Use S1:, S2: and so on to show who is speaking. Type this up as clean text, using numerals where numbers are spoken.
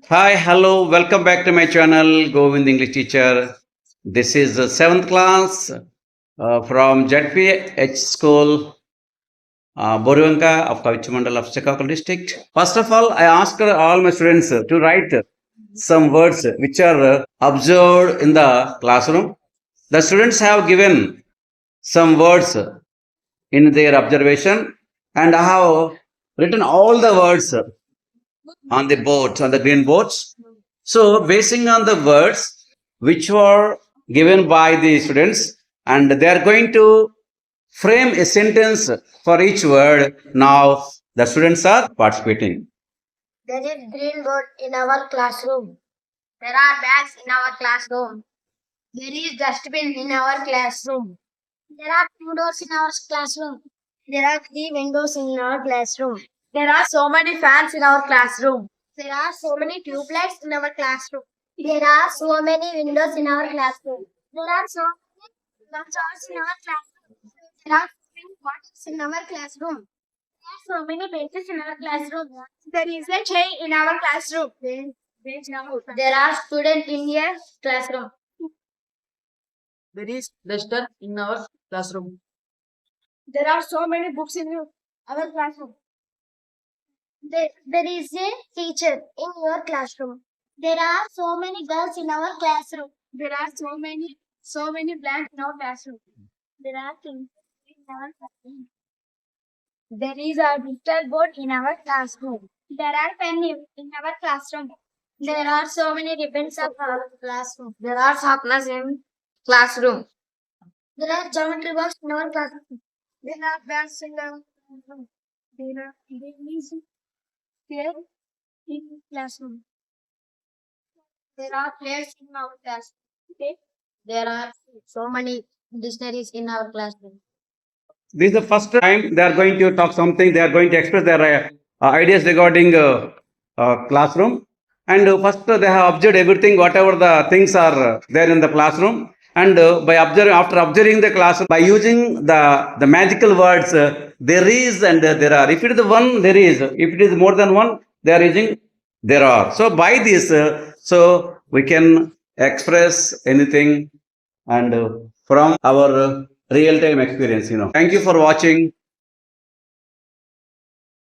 S1: Hi, hello, welcome back to my channel, Govind English Teacher. This is the 7th class from ZPH School, Boruvanka of Kavichamandal of Srikakulam district. First of all, I asked all my students to write some words which are observed in the classroom. The students have given some words in their observation, and I have written all the words on the boards, on the green boards. So, basing on the words which were given by the students, and they are going to frame a sentence for each word. Now, the students are participating.
S2: There is green board in our classroom. There are bags in our classroom. There is dustbin in our classroom. There are two doors in our classroom. There are three windows in our classroom. There are so many fans in our classroom. There are so many tube lights in our classroom. There are so many windows in our classroom. There are so many doors in our classroom. There are spring bottles in our classroom. There are so many benches in our classroom. There is a chair in our classroom. There are students in your classroom.
S3: There is duster in our classroom.
S2: There are so many books in our classroom. There is a teacher in your classroom. There are so many girls in our classroom. There are so many blanks in our classroom. There are things in our classroom. There is a digital board in our classroom. There are pens in our classroom. There are so many ribbons of our classroom.
S3: There are sharpeners in classroom.
S2: There are geometry box in our classroom. There are bands in our classroom. There is chair in classroom. There are players in our classroom.
S3: There are so many dictionaries in our classroom.
S1: This is the first time they are going to talk something, they are going to express their ideas regarding classroom. And first, they have observed everything, whatever the things are there in the classroom. And by observing, after observing the classroom, by using the magical words, there is and there are. If it is the one, there is. If it is more than one, they are using there are. So by this, so we can express anything and from our real time experience. Thank you for watching.